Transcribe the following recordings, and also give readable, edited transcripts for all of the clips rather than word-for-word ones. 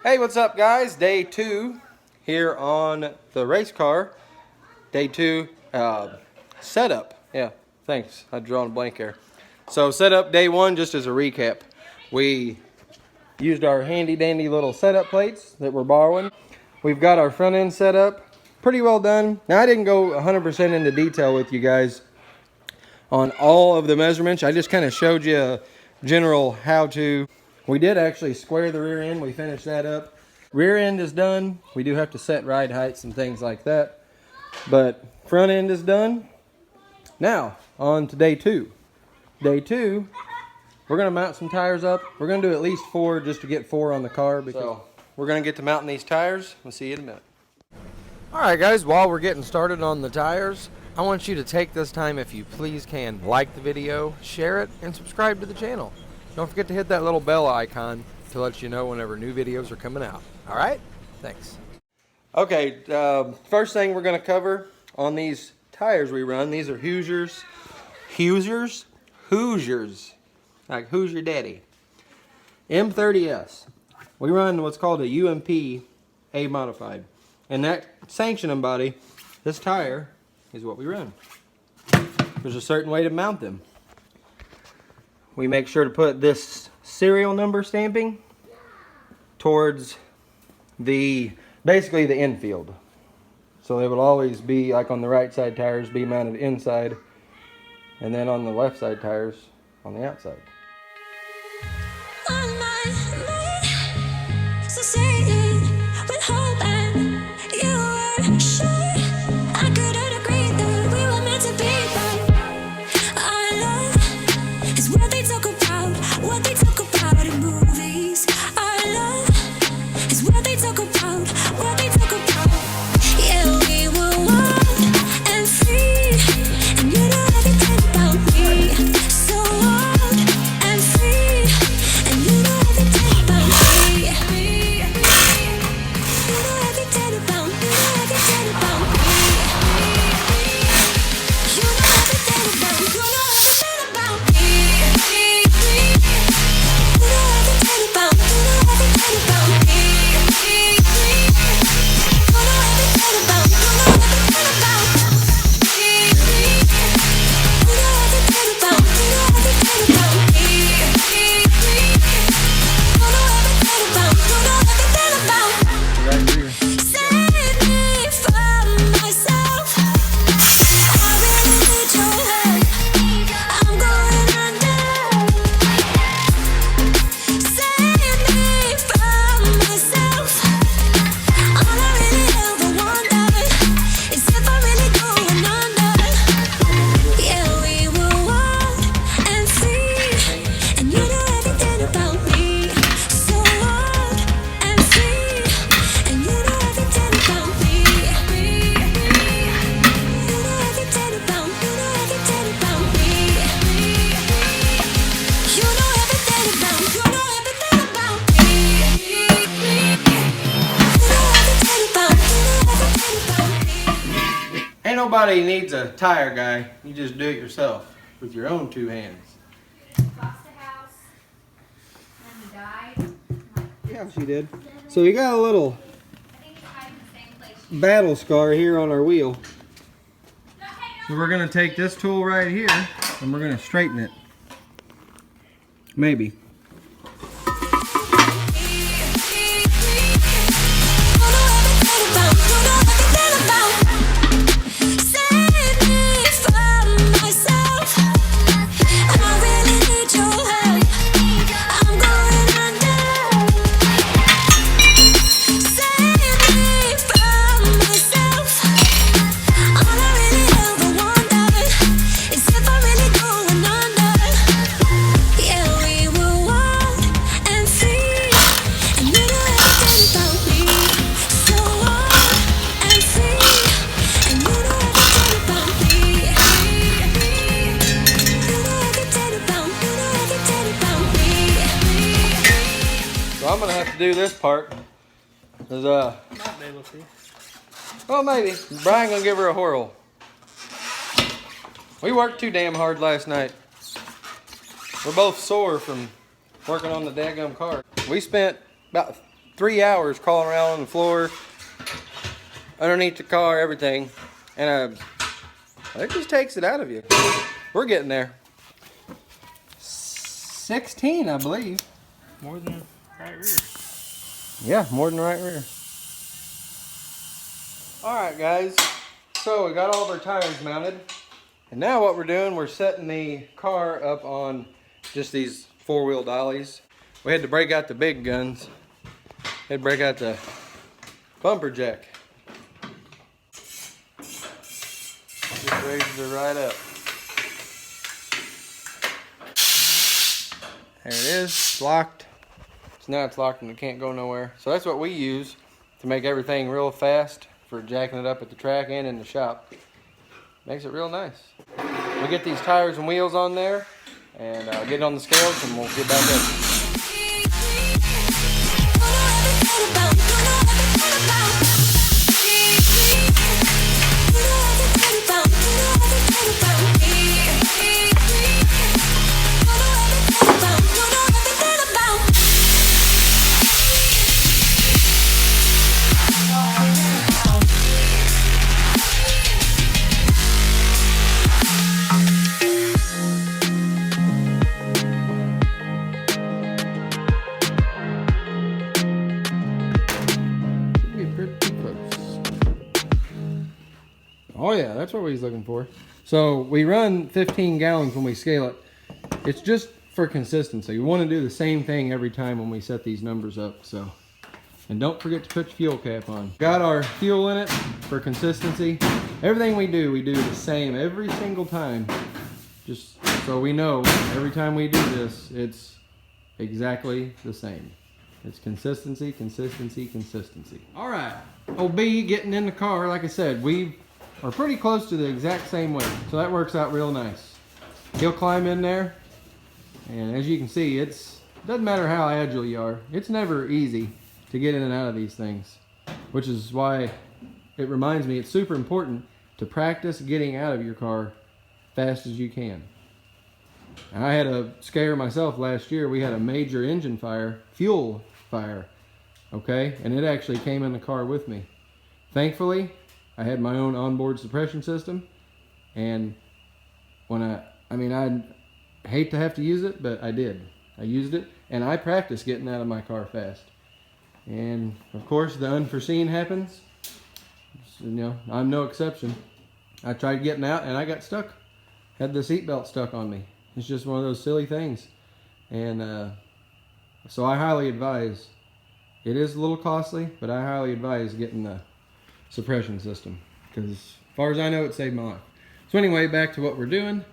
Hey, what's up guys? Day 2 here on the race car. Day 2 setup. Yeah, thanks. I drawn a blank here. So setup day 1, just as a recap. We used our handy dandy little setup plates that we're borrowing. We've got our front end set up. Pretty well done. Now I didn't go 100% into detail with you guys on all of the measurements. I just kind of showed you a general how to. We did actually square the rear end. We finished that up. Rear end is done. We do have to set ride heights and things like that. But front end is done. Now, on to day 2. Day 2, we're going to mount some tires up. We're going to do at least 4 just to get 4 on the car. So we're going to get to mounting these tires. We'll see you in a minute. Alright guys, while we're getting started on the tires, I want you to take this time, if you please can, like the video, share it, and subscribe to the channel. Don't forget to hit that little bell icon to let you know whenever new videos are coming out. Alright? Thanks. Okay, first thing we're going to cover on these tires we run, these are Hoosiers. Hoosiers. Like, who's your daddy? M30S. We run what's called a UMP A modified. And that sanctioning body, this tire, is what we run. There's a certain way to mount them. We make sure to put this serial number stamping towards basically the infield. So they will always be, like on the right side tires, be mounted inside, and then on the left side tires on the outside. Ain't nobody needs a tire guy. You just do it yourself with your own 2 hands. Lost a house, and he died. Yeah, she did. So you got a little battle scar here on our wheel. So we're going to take this tool right here and we're going to straighten it. Maybe. So I'm gonna have to do this part. Cause Might be able to. well, maybe Brian gonna give her a whirl. We worked too damn hard last night. We're both sore from working on the daggum car. We spent about 3 hours crawling around on the floor, underneath the car, everything. And it just takes it out of you. We're getting there. 16, I believe. More than the right rear. Yeah, more than the right rear. Alright guys, so we got all of our tires mounted. And now what we're doing, we're setting the car up on just these 4-wheel dollies. We had to break out the big guns. Had to break out the bumper jack. Just raises her right up. There it is, it's locked. So now it's locked and it can't go nowhere. So that's what we use to make everything real fast for jacking it up at the track and in the shop. Makes it real nice. We'll get these tires and wheels on there and get it on the scales and we'll get back up. Oh yeah, that's what he's looking for. So we run 15 gallons when we scale it. It's just for consistency. We want to do the same thing every time when we set these numbers up. So, and don't forget to put your fuel cap on. Got our fuel in it for consistency. Everything we do the same every single time. Just so we know every time we do this, it's exactly the same. It's consistency, consistency, consistency. All right, OB getting in the car. Like I said, we are pretty close to the exact same weight, so that works out real nice. He'll climb in there, and as you can see, doesn't matter how agile you are, it's never easy to get in and out of these things, which is why it reminds me it's super important to practice getting out of your car fast as you can. And I had a scare myself last year. We had a major engine fire, fuel fire, okay, and it actually came in the car with me. Thankfully, I had my own onboard suppression system, and when I hate to have to use it, but I did. I used it, and I practiced getting out of my car fast. And of course, the unforeseen happens. You know, I'm no exception. I tried getting out, and I got stuck. Had the seatbelt stuck on me. It's just one of those silly things. And so I highly advise. It is a little costly, but I highly advise getting the suppression system, because as far as I know, it saved my life. So anyway, back to what we're doing.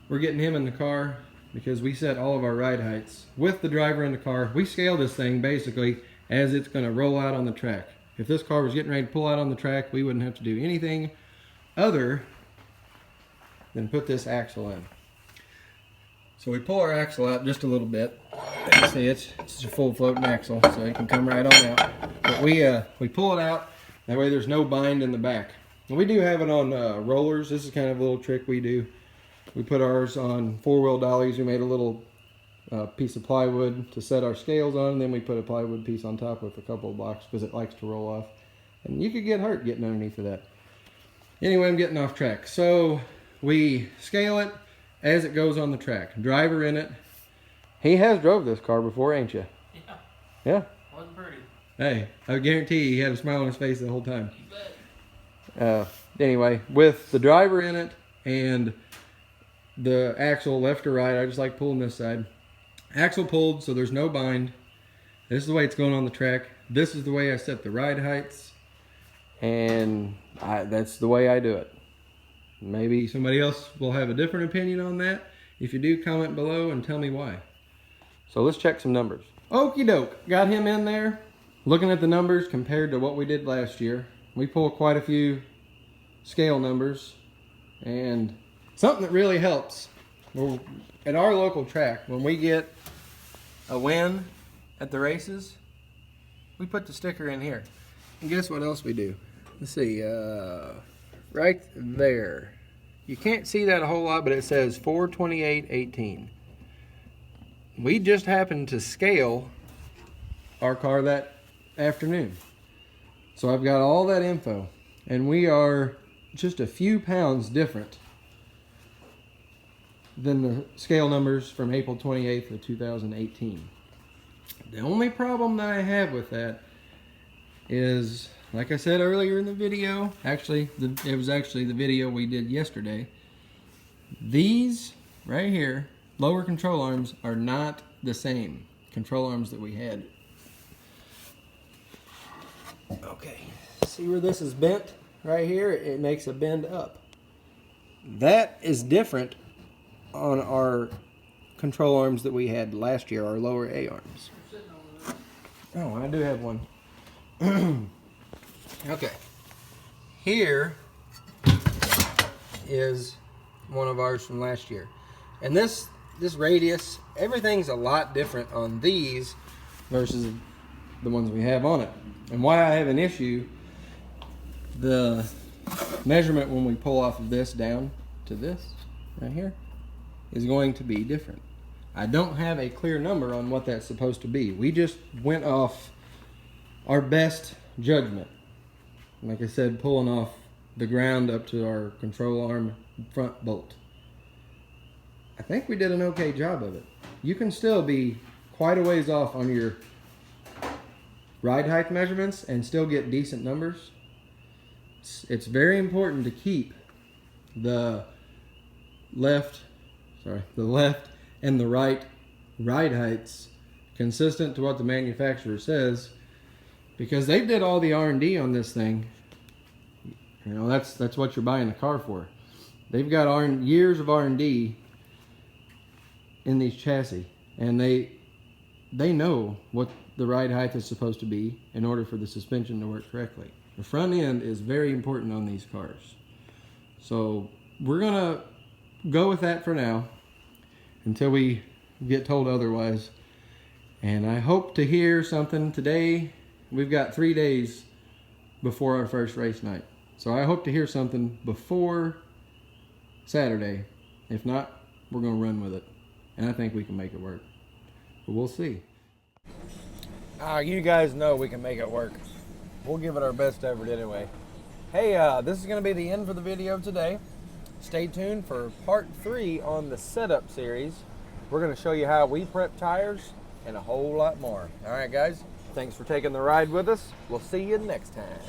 We're getting him in the car because we set all of our ride heights with the driver in the car. We scale this thing basically as it's going to roll out on the track. If this car was getting ready to pull out on the track, we wouldn't have to do anything other than put this axle in. So we pull our axle out just a little bit. You see, it's a full floating axle, so it can come right on out. But we pull it out. That way there's no bind in the back. And we do have it on rollers. This is kind of a little trick we do. We put ours on 4-wheel dollies. We made a little piece of plywood to set our scales on, and then we put a plywood piece on top with a couple of blocks because it likes to roll off. And you could get hurt getting underneath of that. Anyway, I'm getting off track. So we scale it as it goes on the track. Driver in it. He has drove this car before, ain't you? Yeah. Yeah? Wasn't pretty. Hey, I guarantee he had a smile on his face the whole time. You bet. Anyway, with the driver in it and the axle left or right, I just like pulling this side. Axle pulled, so there's no bind. This is the way it's going on the track. This is the way I set the ride heights, and that's the way I do it. Maybe somebody else will have a different opinion on that. If you do, comment below and tell me why. So let's check some numbers. Okie doke, got him in there. Looking at the numbers compared to what we did last year, we pulled quite a few scale numbers, and something that really helps. Well, at our local track, when we get a win at the races, we put the sticker in here. And guess what else we do? Let's see, right there. You can't see that a whole lot, but it says 428.18. We just happened to scale our car that afternoon. So I've got all that info, and we are just a few pounds different than the scale numbers from April 28th of 2018. The only problem that I have with that is, like I said earlier in the video, it was actually the video we did yesterday. These right here, lower control arms, are not the same control arms that we had. Okay, see where this is bent? Right here, it makes a bend up. That is different on our control arms that we had last year, our lower A arms. Oh, I do have one. Okay. Here is one of ours from last year. And this radius, everything's a lot different on these versus the ones we have on it. And why I have an issue, the measurement when we pull off of this down to this right here is going to be different. I don't have a clear number on what that's supposed to be. We just went off our best judgment. Like I said, pulling off the ground up to our control arm front bolt. I think we did an okay job of it. You can still be quite a ways off on your ride height measurements and still get decent numbers. It's very important to keep the left and the right ride heights consistent to what the manufacturer says, because they did all the R&D on this thing. You know, that's what you're buying the car for. They've got years of R&D in these chassis, and they know what the ride height is supposed to be in order for the suspension to work correctly. The front end is very important on these cars. So we're gonna go with that for now until we get told otherwise. And I hope to hear something today. We've got 3 days before our first race night. So I hope to hear something before Saturday. If not, we're gonna run with it. And I think we can make it work. But we'll see. You guys know we can make it work. We'll give it our best effort anyway. Hey, this is gonna be the end for the video today. Stay tuned for part 3 on the setup series. We're gonna show you how we prep tires and a whole lot more. All right, guys, thanks for taking the ride with us. We'll see you next time.